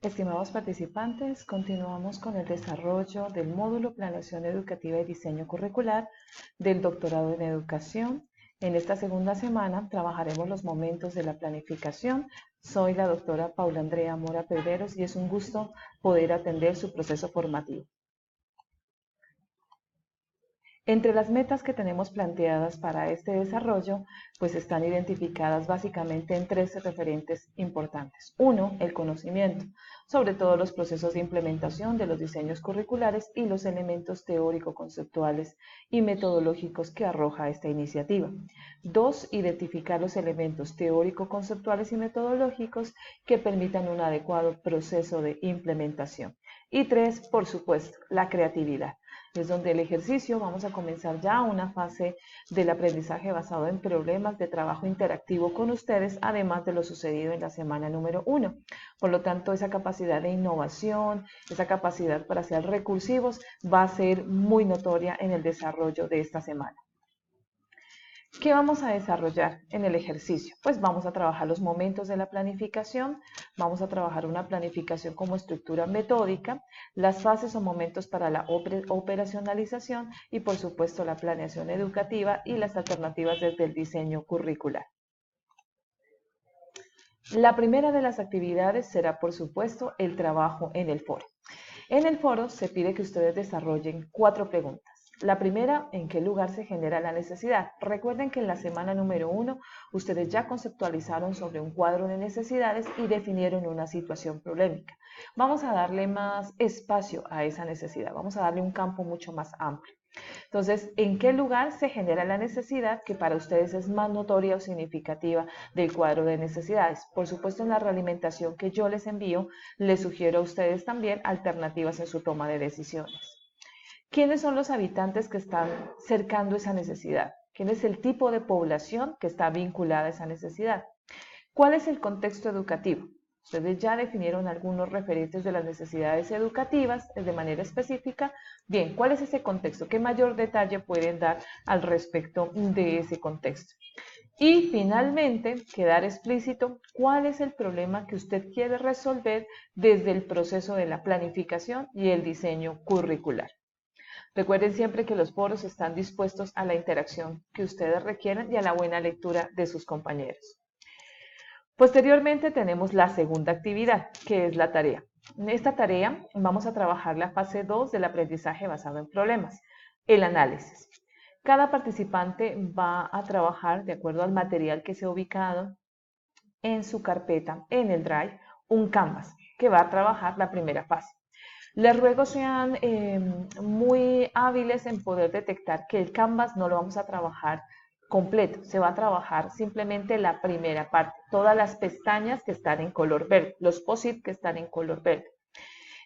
Estimados participantes, continuamos con el desarrollo del módulo Planeación Educativa y Diseño Curricular del Doctorado en Educación. En esta segunda semana trabajaremos los momentos de la planificación. Soy la doctora Paula Andrea Mora Pedreros y es un gusto poder atender su proceso formativo. Entre las metas que tenemos planteadas para este desarrollo, pues están identificadas básicamente en tres referentes importantes. Uno, el conocimiento, sobre todo los procesos de implementación de los diseños curriculares y los elementos teórico-conceptuales y metodológicos que arroja esta iniciativa. Dos, identificar los elementos teórico-conceptuales y metodológicos que permitan un adecuado proceso de implementación. Y tres, por supuesto, la creatividad. Es donde el ejercicio vamos a comenzar ya una fase del aprendizaje basado en problemas de trabajo interactivo con ustedes, además de lo sucedido en la semana número 1. Por lo tanto, esa capacidad de innovación, esa capacidad para ser recursivos va a ser muy notoria en el desarrollo de esta semana. ¿Qué vamos a desarrollar en el ejercicio? Pues vamos a trabajar los momentos de la planificación, vamos a trabajar una planificación como estructura metódica, las fases o momentos para la operacionalización y por supuesto la planeación educativa y las alternativas desde el diseño curricular. La primera de las actividades será por supuesto el trabajo en el foro. En el foro se pide que ustedes desarrollen 4 preguntas. La primera, ¿en qué lugar se genera la necesidad? Recuerden que en la semana número 1 ustedes ya conceptualizaron sobre un cuadro de necesidades y definieron una situación problemática. Vamos a darle más espacio a esa necesidad, vamos a darle un campo mucho más amplio. Entonces, ¿en qué lugar se genera la necesidad que para ustedes es más notoria o significativa del cuadro de necesidades? Por supuesto, en la realimentación que yo les envío, les sugiero a ustedes también alternativas en su toma de decisiones. ¿Quiénes son los habitantes que están cercando esa necesidad? ¿Quién es el tipo de población que está vinculada a esa necesidad? ¿Cuál es el contexto educativo? Ustedes ya definieron algunos referentes de las necesidades educativas de manera específica. Bien, ¿cuál es ese contexto? ¿Qué mayor detalle pueden dar al respecto de ese contexto? Y finalmente, quedar explícito cuál es el problema que usted quiere resolver desde el proceso de la planificación y el diseño curricular. Recuerden siempre que los foros están dispuestos a la interacción que ustedes requieren y a la buena lectura de sus compañeros. Posteriormente tenemos la segunda actividad, que es la tarea. En esta tarea vamos a trabajar la fase 2 del aprendizaje basado en problemas, el análisis. Cada participante va a trabajar de acuerdo al material que se ha ubicado en su carpeta, en el Drive, un Canvas, que va a trabajar la primera fase. Les ruego sean muy hábiles en poder detectar que el Canvas no lo vamos a trabajar completo, se va a trabajar simplemente la primera parte, todas las pestañas que están en color verde, los POSIT que están en color verde.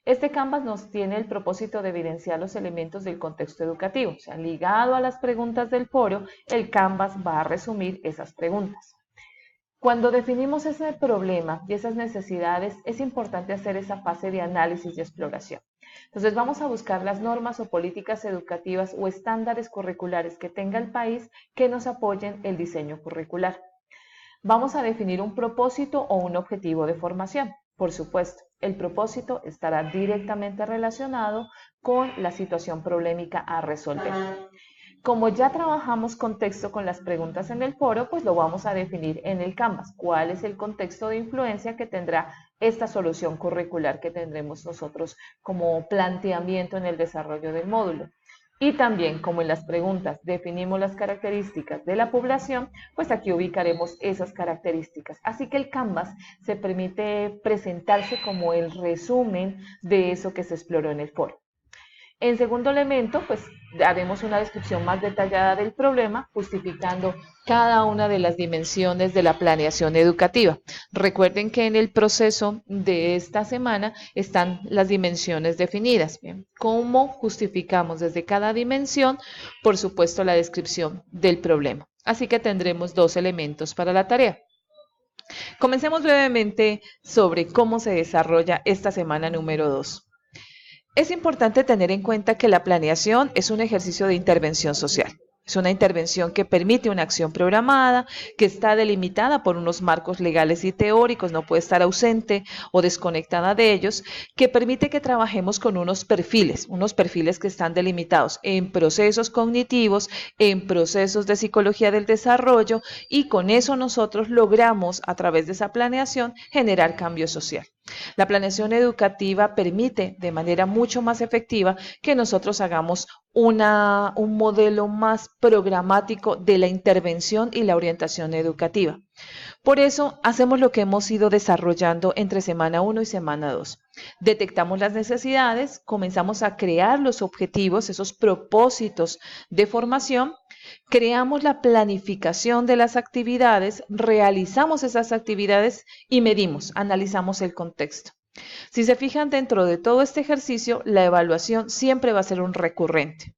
Este Canvas nos tiene el propósito de evidenciar los elementos del contexto educativo, o sea, ligado a las preguntas del foro, el Canvas va a resumir esas preguntas. Cuando definimos ese problema y esas necesidades, es importante hacer esa fase de análisis y exploración. Entonces vamos a buscar las normas o políticas educativas o estándares curriculares que tenga el país que nos apoyen el diseño curricular. Vamos a definir un propósito o un objetivo de formación. Por supuesto, el propósito estará directamente relacionado con la situación problemática a resolver. Como ya trabajamos contexto con las preguntas en el foro, pues lo vamos a definir en el Canvas. ¿Cuál es el contexto de influencia que tendrá esta solución curricular que tendremos nosotros como planteamiento en el desarrollo del módulo? Y también, como en las preguntas definimos las características de la población, pues aquí ubicaremos esas características. Así que el Canvas se permite presentarse como el resumen de eso que se exploró en el foro. En segundo elemento, pues haremos una descripción más detallada del problema, justificando cada una de las dimensiones de la planeación educativa. Recuerden que en el proceso de esta semana están las dimensiones definidas. Bien, ¿cómo justificamos desde cada dimensión? Por supuesto, la descripción del problema. Así que tendremos 2 elementos para la tarea. Comencemos brevemente sobre cómo se desarrolla esta semana número 2. Es importante tener en cuenta que la planeación es un ejercicio de intervención social. Es una intervención que permite una acción programada, que está delimitada por unos marcos legales y teóricos, no puede estar ausente o desconectada de ellos, que permite que trabajemos con unos perfiles que están delimitados en procesos cognitivos, en procesos de psicología del desarrollo, y con eso nosotros logramos, a través de esa planeación, generar cambio social. La planeación educativa permite de manera mucho más efectiva que nosotros hagamos un modelo más programático de la intervención y la orientación educativa. Por eso hacemos lo que hemos ido desarrollando entre semana 1 y semana 2. Detectamos las necesidades, comenzamos a crear los objetivos, esos propósitos de formación, creamos la planificación de las actividades, realizamos esas actividades y medimos, analizamos el contexto. Si se fijan, dentro de todo este ejercicio, la evaluación siempre va a ser un recurrente.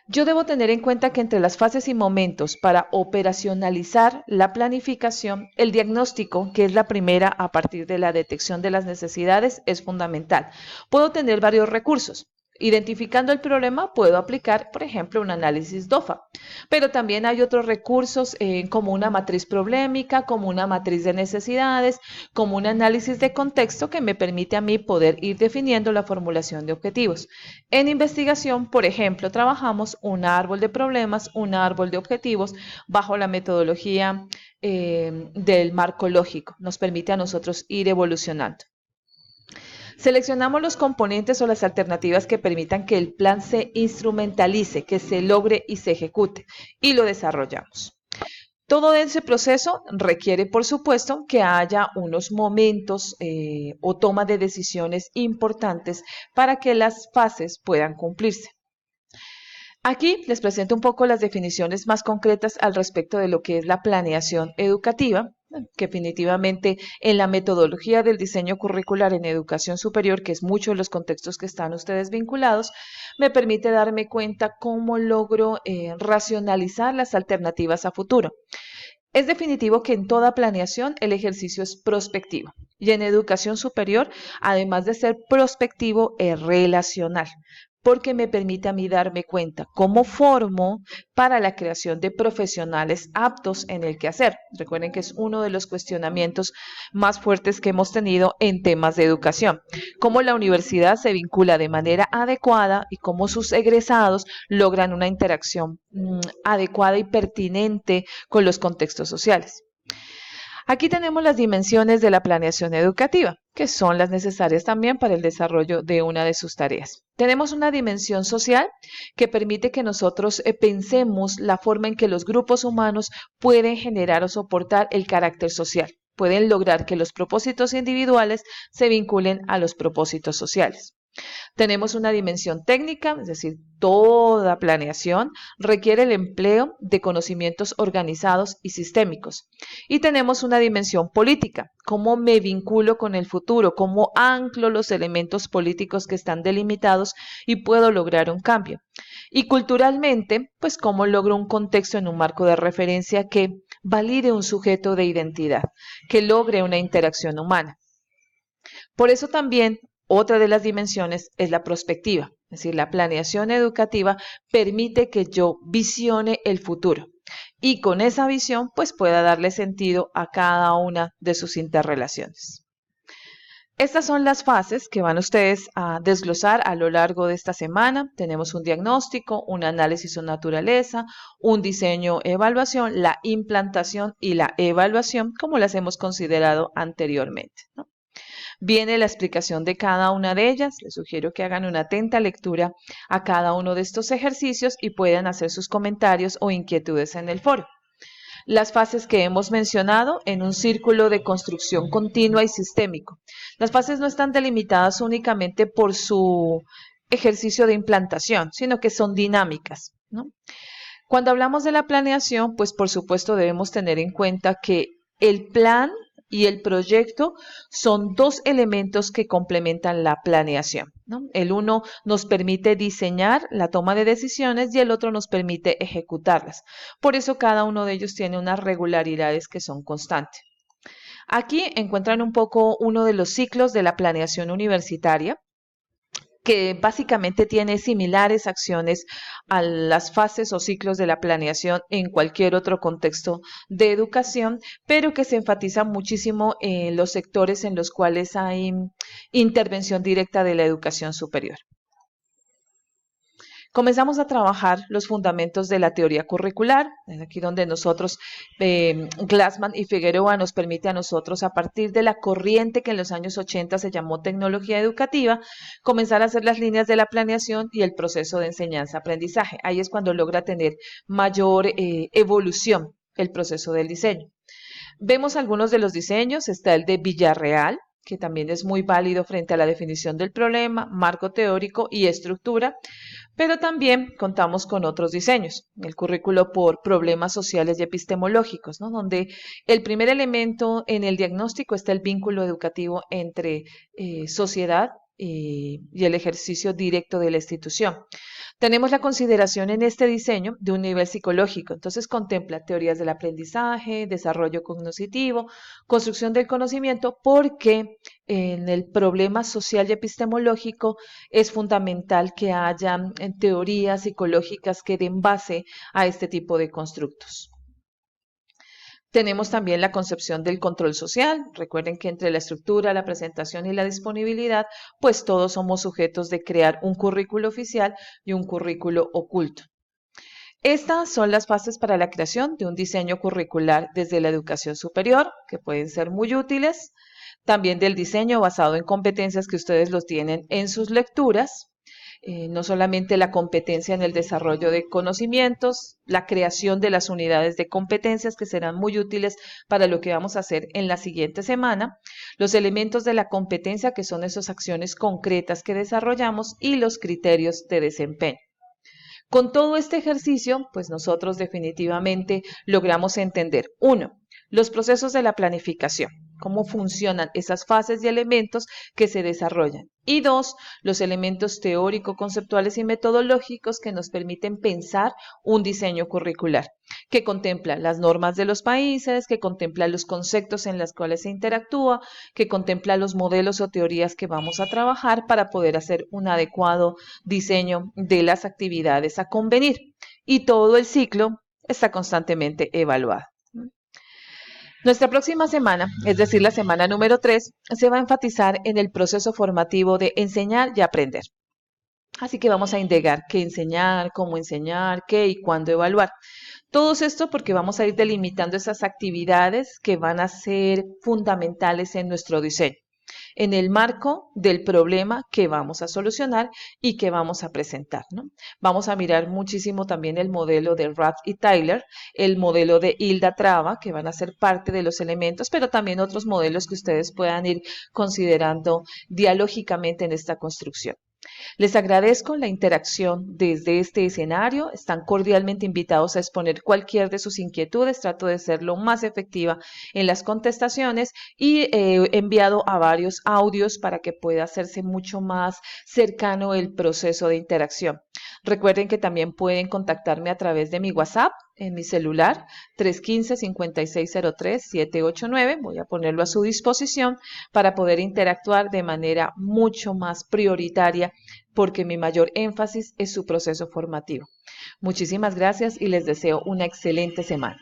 Yo debo tener en cuenta que entre las fases y momentos para operacionalizar la planificación, el diagnóstico, que es la primera a partir de la detección de las necesidades, es fundamental. Puedo tener varios recursos. Identificando el problema, puedo aplicar, por ejemplo, un análisis DOFA, pero también hay otros recursos como una matriz problemática, como una matriz de necesidades, como un análisis de contexto que me permite a mí poder ir definiendo la formulación de objetivos. En investigación, por ejemplo, trabajamos un árbol de problemas, un árbol de objetivos bajo la metodología del marco lógico. Nos permite a nosotros ir evolucionando. Seleccionamos los componentes o las alternativas que permitan que el plan se instrumentalice, que se logre y se ejecute, y lo desarrollamos. Todo ese proceso requiere, por supuesto, que haya unos momentos o toma de decisiones importantes para que las fases puedan cumplirse. Aquí les presento un poco las definiciones más concretas al respecto de lo que es la planeación educativa, que definitivamente en la metodología del diseño curricular en educación superior, que es mucho de los contextos que están ustedes vinculados, me permite darme cuenta cómo logro racionalizar las alternativas a futuro. Es definitivo que en toda planeación el ejercicio es prospectivo y en educación superior, además de ser prospectivo, es relacional, porque me permite a mí darme cuenta cómo formo para la creación de profesionales aptos en el quehacer. Recuerden que es uno de los cuestionamientos más fuertes que hemos tenido en temas de educación, cómo la universidad se vincula de manera adecuada y cómo sus egresados logran una interacción adecuada y pertinente con los contextos sociales. Aquí tenemos las dimensiones de la planeación educativa, que son las necesarias también para el desarrollo de una de sus tareas. Tenemos una dimensión social que permite que nosotros pensemos la forma en que los grupos humanos pueden generar o soportar el carácter social. Pueden lograr que los propósitos individuales se vinculen a los propósitos sociales. Tenemos una dimensión técnica, es decir, toda planeación requiere el empleo de conocimientos organizados y sistémicos. Y tenemos una dimensión política, cómo me vinculo con el futuro, cómo anclo los elementos políticos que están delimitados y puedo lograr un cambio. Y culturalmente, pues cómo logro un contexto en un marco de referencia que valide un sujeto de identidad, que logre una interacción humana. Por eso también otra de las dimensiones es la prospectiva, es decir, la planeación educativa permite que yo visione el futuro y con esa visión pues pueda darle sentido a cada una de sus interrelaciones. Estas son las fases que van ustedes a desglosar a lo largo de esta semana. Tenemos un diagnóstico, un análisis o naturaleza, un diseño, evaluación, la implantación y la evaluación, como las hemos considerado anteriormente, ¿no? Viene la explicación de cada una de ellas. Les sugiero que hagan una atenta lectura a cada uno de estos ejercicios y puedan hacer sus comentarios o inquietudes en el foro. Las fases que hemos mencionado en un círculo de construcción continua y sistémico. Las fases no están delimitadas únicamente por su ejercicio de implantación, sino que son dinámicas, ¿no? Cuando hablamos de la planeación, pues por supuesto debemos tener en cuenta que el plan y el proyecto son dos elementos que complementan la planeación, ¿no? El uno nos permite diseñar la toma de decisiones y el otro nos permite ejecutarlas. Por eso cada uno de ellos tiene unas regularidades que son constantes. Aquí encuentran un poco uno de los ciclos de la planeación universitaria. que básicamente tiene similares acciones a las fases o ciclos de la planeación en cualquier otro contexto de educación, pero que se enfatiza muchísimo en los sectores en los cuales hay intervención directa de la educación superior. Comenzamos a trabajar los fundamentos de la teoría curricular, es aquí donde nosotros, Glassman y Figueroa nos permite a nosotros, a partir de la corriente que en los años 80 se llamó tecnología educativa, comenzar a hacer las líneas de la planeación y el proceso de enseñanza-aprendizaje. Ahí es cuando logra tener mayor evolución el proceso del diseño. Vemos algunos de los diseños, está el de Villarreal, que también es muy válido frente a la definición del problema, marco teórico y estructura, pero también contamos con otros diseños, el currículo por problemas sociales y epistemológicos, ¿no? Donde el primer elemento en el diagnóstico está el vínculo educativo entre sociedad y el ejercicio directo de la institución. Tenemos la consideración en este diseño de un nivel psicológico, entonces contempla teorías del aprendizaje, desarrollo cognitivo, construcción del conocimiento, porque en el problema social y epistemológico es fundamental que haya teorías psicológicas que den base a este tipo de constructos. Tenemos también la concepción del control social. Recuerden que entre la estructura, la presentación y la disponibilidad, pues todos somos sujetos de crear un currículo oficial y un currículo oculto. Estas son las bases para la creación de un diseño curricular desde la educación superior, que pueden ser muy útiles. También del diseño basado en competencias que ustedes los tienen en sus lecturas. No solamente la competencia en el desarrollo de conocimientos, la creación de las unidades de competencias que serán muy útiles para lo que vamos a hacer en la siguiente semana, los elementos de la competencia que son esas acciones concretas que desarrollamos y los criterios de desempeño. Con todo este ejercicio, pues nosotros definitivamente logramos entender, uno, los procesos de la planificación, cómo funcionan esas fases y elementos que se desarrollan. Y dos, los elementos teórico-conceptuales y metodológicos que nos permiten pensar un diseño curricular, que contempla las normas de los países, que contempla los conceptos en los cuales se interactúa, que contempla los modelos o teorías que vamos a trabajar para poder hacer un adecuado diseño de las actividades a convenir. Y todo el ciclo está constantemente evaluado. Nuestra próxima semana, es decir, la semana número 3, se va a enfatizar en el proceso formativo de enseñar y aprender. Así que vamos a indagar qué enseñar, cómo enseñar, qué y cuándo evaluar. Todo esto porque vamos a ir delimitando esas actividades que van a ser fundamentales en nuestro diseño, en el marco del problema que vamos a solucionar y que vamos a presentar, ¿no? Vamos a mirar muchísimo también el modelo de Rath y Tyler, el modelo de Hilda Traba, que van a ser parte de los elementos, pero también otros modelos que ustedes puedan ir considerando dialógicamente en esta construcción. Les agradezco la interacción desde este escenario. Están cordialmente invitados a exponer cualquier de sus inquietudes. Trato de ser lo más efectiva en las contestaciones y he enviado a varios audios para que pueda hacerse mucho más cercano el proceso de interacción. Recuerden que también pueden contactarme a través de mi WhatsApp en mi celular 315-5603-789. Voy a ponerlo a su disposición para poder interactuar de manera mucho más prioritaria porque mi mayor énfasis es su proceso formativo. Muchísimas gracias y les deseo una excelente semana.